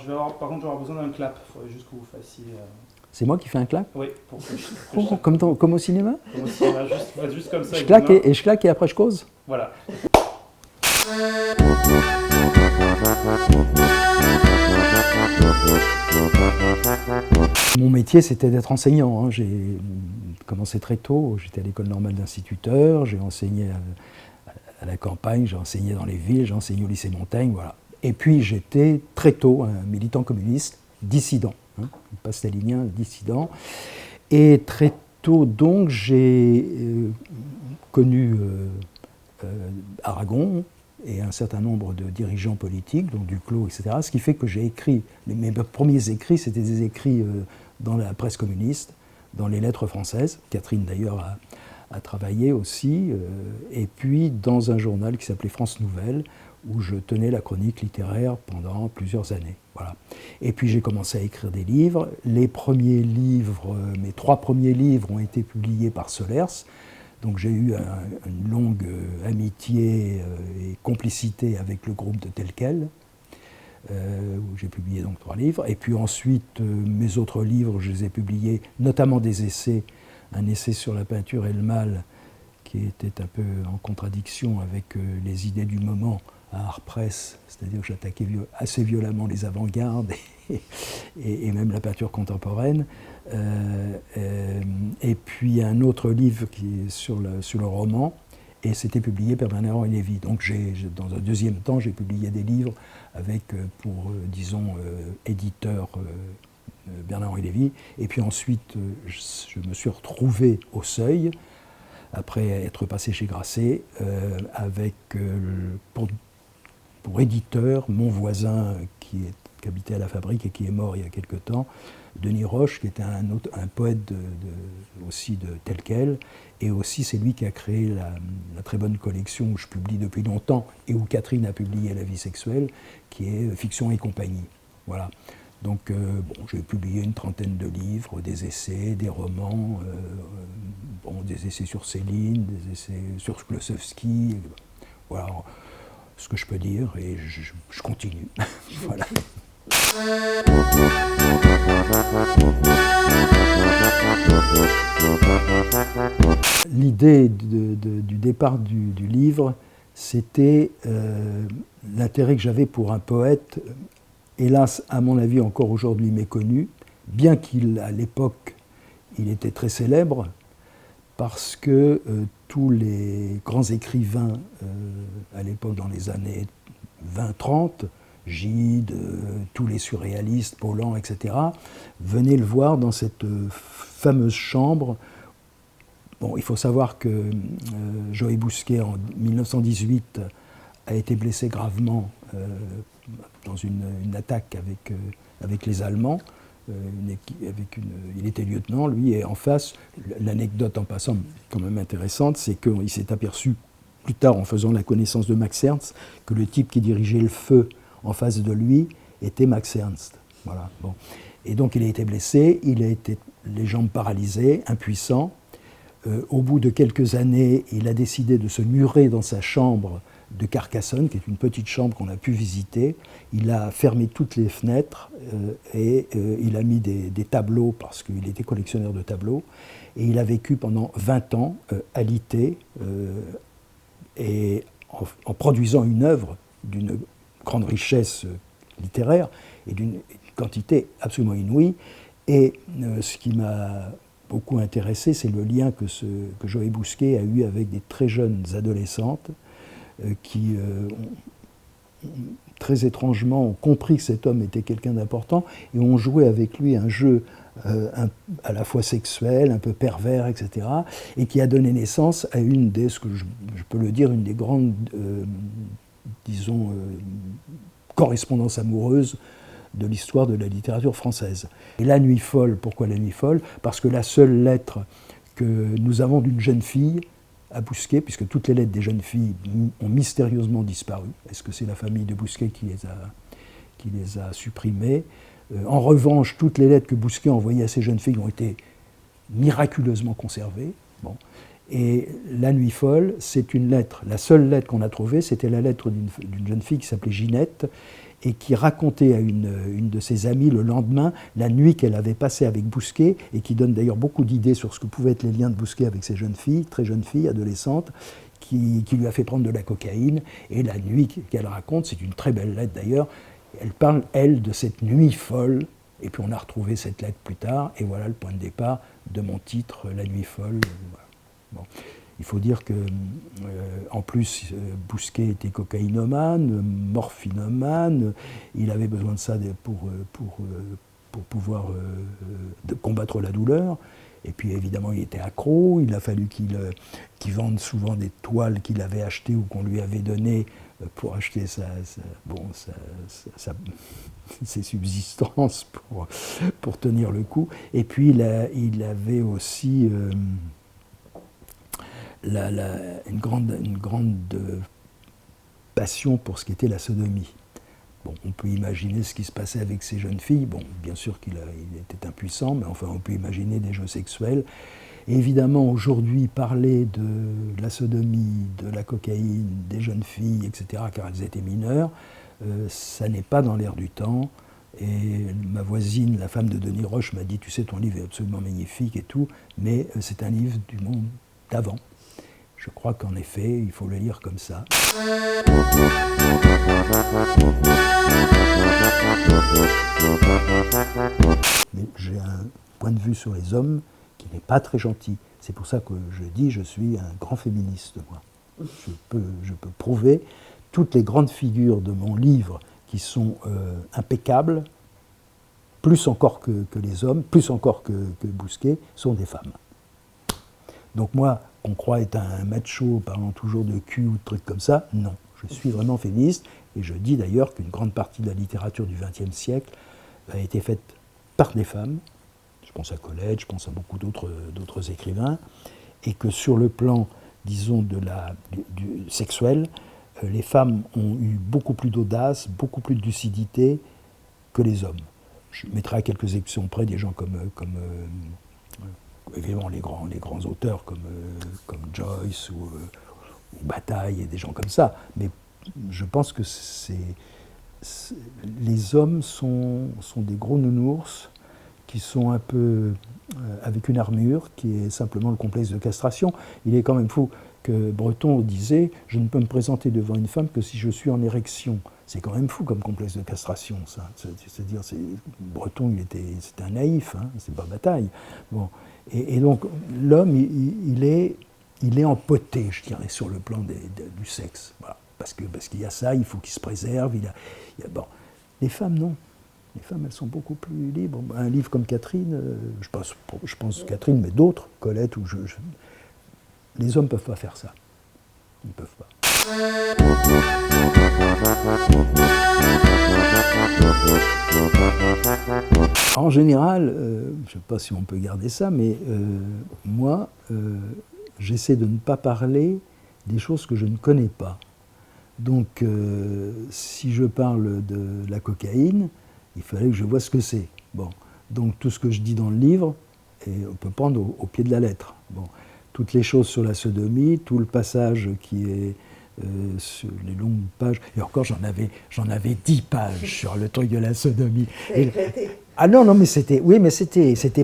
par contre, je vais avoir besoin d'un clap. Il faudrait juste que vous fassiez. C'est moi qui fais un clap? Oui, pour que comme au cinéma? Comme au cinéma, juste comme ça. Je claque et après je cause? Voilà. Mon métier, c'était d'être enseignant. Hein. J'ai commencé très tôt. J'étais à l'école normale d'instituteur. J'ai enseigné à la campagne, j'ai enseigné dans les villes, j'ai enseigné au lycée Montaigne, voilà. Et puis j'étais très tôt un militant communiste, dissident, hein, pas stalinien, dissident. Et très tôt, donc, j'ai connu Aragon et un certain nombre de dirigeants politiques, dont Duclos, etc. Ce qui fait que j'ai écrit, mes premiers écrits, c'était des écrits dans la presse communiste, dans les lettres françaises. Catherine, d'ailleurs, a travaillé aussi, et puis dans un journal qui s'appelait France Nouvelle, où je tenais la chronique littéraire pendant plusieurs années. Voilà. Et puis j'ai commencé à écrire des livres. Les premiers livres, mes 3 premiers livres ont été publiés par Solers. Donc j'ai eu une longue amitié et complicité avec le groupe de Tel Quel, où j'ai publié donc 3 livres. Et puis ensuite, mes autres livres, je les ai publiés, notamment des essais, un essai sur la peinture et le mal, qui était un peu en contradiction avec les idées du moment à Art Press, c'est-à-dire que j'attaquais assez violemment les avant-gardes et même la peinture contemporaine. Et puis un autre livre qui est sur le roman, et c'était publié par Bernard-Henri Lévy. Donc dans un deuxième temps, j'ai publié des livres avec, pour, disons, éditeur Bernard-Henri Lévy. Et puis ensuite, je me suis retrouvé au Seuil, après être passé chez Grasset, avec pour éditeur mon voisin qui habitait à la Fabrique et qui est mort il y a quelque temps, Denis Roche, qui était un poète aussi de Tel Quel, et aussi c'est lui qui a créé la très bonne collection où je publie depuis longtemps et où Catherine a publié La vie sexuelle, qui est Fiction et compagnie. Voilà. Donc j'ai publié une trentaine de livres, des essais, des romans, des essais sur Céline, des essais sur Sklosowski, voilà ce que je peux dire, et je continue. Voilà. L'idée du départ du livre, c'était l'intérêt que j'avais pour un poète, hélas, à mon avis, encore aujourd'hui méconnu, bien qu'à l'époque, il était très célèbre, parce que tous les grands écrivains, à l'époque, dans les années 20-30, Gide, tous les surréalistes, Paulan, etc., venaient le voir dans cette fameuse chambre. Bon, il faut savoir que Joël Bousquet, en 1918, a été blessé gravement dans une attaque avec les Allemands. Il était lieutenant, lui, et en face, l'anecdote en passant quand même intéressante, c'est qu'il s'est aperçu plus tard, en faisant la connaissance de Max Ernst, que le type qui dirigeait le feu en face de lui était Max Ernst. Voilà, bon. Et donc il a été blessé, il a été les jambes paralysées, impuissant. Au bout de quelques années, il a décidé de se murer dans sa chambre de Carcassonne, qui est une petite chambre qu'on a pu visiter. Il a fermé toutes les fenêtres et il a mis des tableaux, parce qu'il était collectionneur de tableaux. Et il a vécu pendant 20 ans alité, et en produisant une œuvre d'une grande richesse littéraire et d'une quantité absolument inouïe. Et ce qui m'a beaucoup intéressé, c'est le lien que Joël Bousquet a eu avec des très jeunes adolescentes qui, très étrangement, ont compris que cet homme était quelqu'un d'important et ont joué avec lui un jeu à la fois sexuel, un peu pervers, etc., et qui a donné naissance à une des, ce que je peux le dire, une des grandes, disons, correspondances amoureuses de l'histoire de la littérature française. Et La Nuit folle, pourquoi La Nuit folle? Parce que la seule lettre que nous avons d'une jeune fille à Bousquet, puisque toutes les lettres des jeunes filles ont mystérieusement disparu. Est-ce que c'est la famille de Bousquet qui les a supprimées? En revanche, toutes les lettres que Bousquet a envoyées à ces jeunes filles ont été miraculeusement conservées. Bon. Et La Nuit folle, c'est une lettre. La seule lettre qu'on a trouvée, c'était la lettre d'une jeune fille qui s'appelait Ginette et qui racontait à une de ses amies le lendemain la nuit qu'elle avait passée avec Bousquet, et qui donne d'ailleurs beaucoup d'idées sur ce que pouvaient être les liens de Bousquet avec ces jeunes filles, très jeunes filles, adolescentes, qui lui a fait prendre de la cocaïne. Et la nuit qu'elle raconte, c'est une très belle lettre d'ailleurs, elle parle, elle, de cette nuit folle, et puis on a retrouvé cette lettre plus tard, et voilà le point de départ de mon titre, La Nuit folle. Bon. Il faut dire que, en plus, Bousquet était cocaïnomane, morphinomane, il avait besoin de ça pour pouvoir combattre la douleur. Et puis évidemment, il était accro, il a fallu qu'il vende souvent des toiles qu'il avait achetées ou qu'on lui avait données pour acheter ses subsistances pour tenir le coup. Et puis il avait aussi une grande passion pour ce qu'était la sodomie. Bon, on peut imaginer ce qui se passait avec ces jeunes filles. Bon, bien sûr qu'il était impuissant, mais enfin, on peut imaginer des jeux sexuels. Et évidemment, aujourd'hui, parler de la sodomie, de la cocaïne, des jeunes filles, etc., car elles étaient mineures, ça n'est pas dans l'air du temps. Et ma voisine, la femme de Denis Roche, m'a dit « Tu sais, ton livre est absolument magnifique et tout, mais c'est un livre du monde d'avant. » Je crois qu'en effet, il faut le lire comme ça. Mais j'ai un point de vue sur les hommes qui n'est pas très gentil. C'est pour ça que je dis je suis un grand féministe, moi. Je peux prouver toutes les grandes figures de mon livre qui sont impeccables, plus encore que les hommes, plus encore que Bousquet, sont des femmes. Donc moi, qu'on croit être un macho parlant toujours de cul ou de trucs comme ça, non. Je suis vraiment féministe, et je dis d'ailleurs qu'une grande partie de la littérature du XXe siècle a été faite par des femmes. Je pense à Colette, je pense à beaucoup d'autres écrivains, et que sur le plan, disons, du sexuel, les femmes ont eu beaucoup plus d'audace, beaucoup plus de lucidité que les hommes. Je mettrai à quelques exceptions près des gens comme évidemment les grands auteurs comme Joyce ou Bataille et des gens comme ça. Mais je pense que les hommes sont des gros nounours qui sont un peu avec une armure qui est simplement le complexe de castration. Il est quand même fou que Breton disait « Je ne peux me présenter devant une femme que si je suis en érection ». C'est quand même fou comme complexe de castration, ça. C'est-à-dire, Breton, c'était un naïf, hein, c'est pas Bataille. Bon. Et donc, l'homme, il est empoté, je dirais, sur le plan du sexe. Voilà. Parce qu'il y a ça, il faut qu'il se préserve. Bon. Les femmes, non. Les femmes, elles sont beaucoup plus libres. Un livre comme Catherine, je pense Catherine, mais d'autres, Colette, les hommes ne peuvent pas faire ça. Ils ne peuvent pas. En général, je ne sais pas si on peut garder ça, mais moi, j'essaie de ne pas parler des choses que je ne connais pas. Donc, si je parle de la cocaïne, il fallait que je vois ce que c'est. Bon. Donc, tout ce que je dis dans le livre, on peut prendre au pied de la lettre. Bon. Toutes les choses sur la sodomie, tout le passage qui est sur les longues pages, et encore j'en avais 10 pages sur le truc de la sodomie. Ah non, mais c'était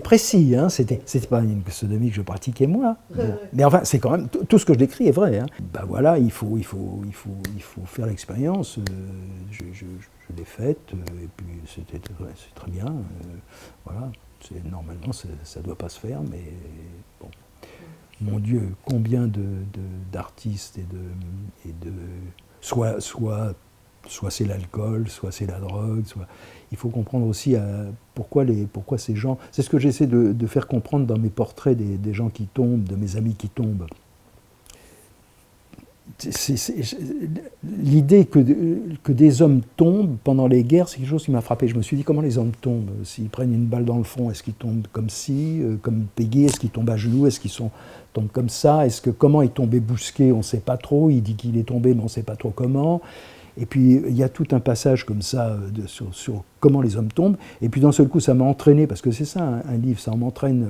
précis, hein, c'était pas une sodomie que je pratiquais moi. Bon. Mais enfin, c'est quand même, tout ce que je décris est vrai. Hein. Ben voilà, il faut faire l'expérience, je l'ai faite, et puis c'est très bien, voilà, normalement ça doit pas se faire, mais bon. Mon Dieu, combien d'artistes et de soit c'est l'alcool, soit c'est la drogue, il faut comprendre aussi pourquoi ces gens. C'est ce que j'essaie de faire comprendre dans mes portraits des gens qui tombent, de mes amis qui tombent. L'idée que des hommes tombent pendant les guerres, c'est quelque chose qui m'a frappé. Je me suis dit, comment les hommes tombent? S'ils prennent une balle dans le front, est-ce qu'ils tombent comme Péguy? Est-ce qu'ils tombent à genoux? Est-ce qu'ils tombent comme ça? Comment est tombé Bousquet? On ne sait pas trop. Il dit qu'il est tombé, mais on ne sait pas trop comment. Et puis il y a tout un passage comme ça sur comment les hommes tombent. Et puis d'un seul coup, ça m'a entraîné, parce que c'est ça un livre, ça m'entraîne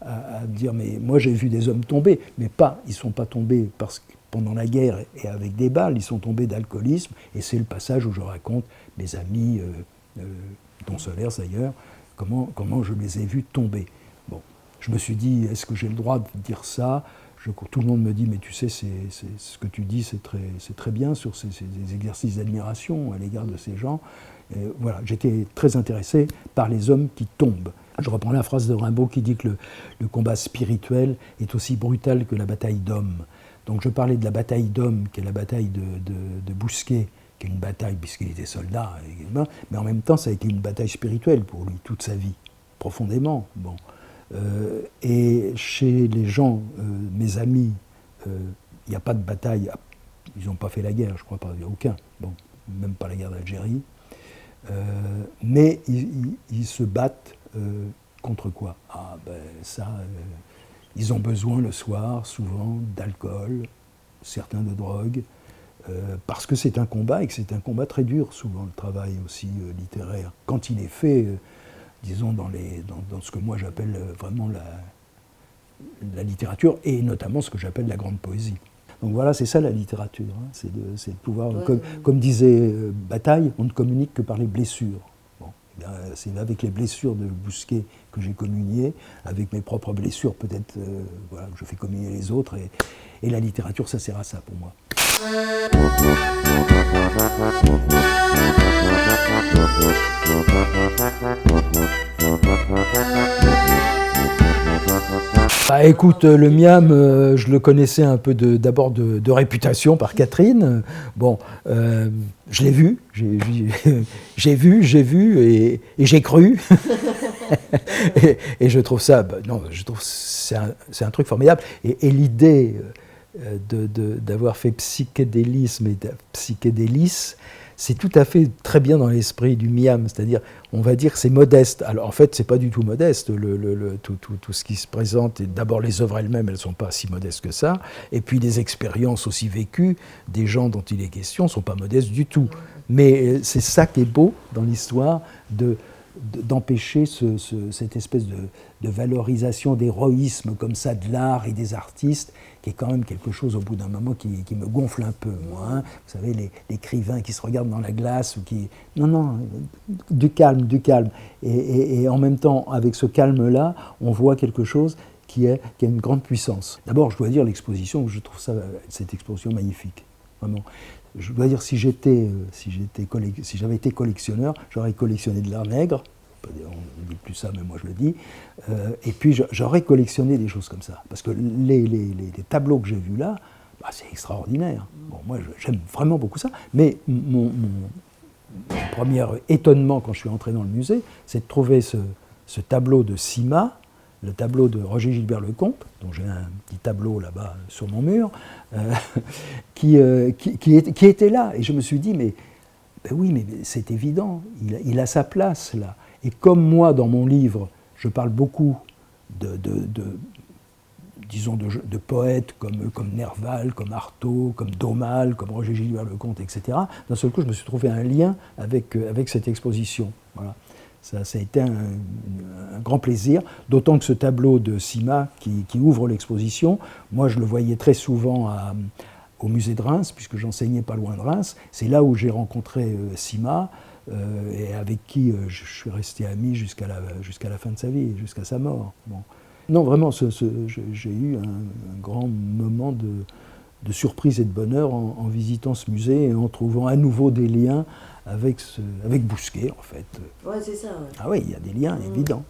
à dire, mais moi j'ai vu des hommes tomber, mais ils ne sont pas tombés pendant la guerre et avec des balles, ils sont tombés d'alcoolisme. Et c'est le passage où je raconte mes amis, dont Solers d'ailleurs, comment je les ai vus tomber. Bon, je me suis dit, est-ce que j'ai le droit de dire ça ? Tout le monde me dit, mais tu sais, ce que tu dis, c'est très bien sur ces exercices d'admiration à l'égard de ces gens. Et voilà, j'étais très intéressé par les hommes qui tombent. Je reprends la phrase de Rimbaud qui dit que le combat spirituel est aussi brutal que la bataille d'hommes. Donc je parlais de la bataille d'hommes, qui est la bataille de Bousquet, qui est une bataille puisqu'il était soldat, mais en même temps, ça a été une bataille spirituelle pour lui, toute sa vie, profondément. Bon. Et chez les gens, mes amis, il n'y a pas de bataille. Ils n'ont pas fait la guerre, je crois pas, il n'y a aucun. Bon, même pas la guerre d'Algérie. Mais ils se battent contre quoi ? Ah ben ça, ils ont besoin le soir, souvent, d'alcool, certains de drogue, parce que c'est un combat et que c'est un combat très dur, souvent, le travail aussi littéraire. Quand il est fait... disons, dans ce que moi j'appelle vraiment la littérature, et notamment ce que j'appelle la grande poésie. Donc voilà, c'est ça la littérature, hein, c'est de pouvoir, comme disait Bataille, on ne communique que par les blessures. Bon, c'est avec les blessures de Bousquet que j'ai communié, avec mes propres blessures peut-être, voilà, je fais communier les autres, et la littérature, ça sert à ça pour moi. Bah écoute, le Miam, je le connaissais un peu d'abord de réputation par Catherine. Bon, je l'ai vu, j'ai vu et j'ai cru. et je trouve ça, je trouve c'est un truc formidable. Et l'idée d'avoir fait psychédélisme et psychédélis, c'est tout à fait très bien dans l'esprit du Miam, c'est-à-dire, on va dire que c'est modeste. Alors en fait, c'est pas du tout modeste, tout ce qui se présente. Et d'abord, les œuvres elles-mêmes, elles sont pas si modestes que ça. Et puis, les expériences aussi vécues des gens dont il est question sont pas modestes du tout. Mais c'est ça qui est beau dans l'histoire, d'empêcher cette espèce de valorisation, d'héroïsme comme ça de l'art et des artistes, qui est quand même quelque chose au bout d'un moment qui me gonfle un peu, moi. Hein. Vous savez, l'écrivain qui se regarde dans la glace, ou qui... Non, du calme. Et en même temps, avec ce calme-là, on voit quelque chose qui a une grande puissance. D'abord, je dois dire l'exposition, je trouve cette exposition magnifique, vraiment. Je dois dire, si j'avais été collectionneur, j'aurais collectionné de l'art nègre. On ne dit plus ça, mais moi je le dis. Et puis j'aurais collectionné des choses comme ça. Parce que les tableaux que j'ai vus là, c'est extraordinaire. Bon, moi j'aime vraiment beaucoup ça. Mais mon premier étonnement quand je suis entré dans le musée, c'est de trouver ce tableau de Sima, le tableau de Roger Gilbert Lecomte, dont j'ai un petit tableau là-bas sur mon mur, qui était là. Et je me suis dit, mais oui, mais c'est évident, il a sa place là. Et comme moi, dans mon livre, je parle beaucoup disons, de poètes comme Nerval, comme Artaud, comme Daumal, comme Roger Gilbert Lecomte, etc., d'un seul coup, je me suis trouvé un lien avec cette exposition. Voilà. Ça a été un grand plaisir, d'autant que ce tableau de Sima qui ouvre l'exposition, moi je le voyais très souvent au musée de Reims, puisque j'enseignais pas loin de Reims. C'est là où j'ai rencontré Sima, et avec qui je suis resté ami jusqu'à la fin de sa vie, jusqu'à sa mort. Bon. Non, vraiment, j'ai eu un grand moment de surprise et de bonheur en visitant ce musée et en trouvant à nouveau des liens avec Bousquet, en fait. Ouais, c'est ça. Ouais. Ah oui, il y a des liens évidents.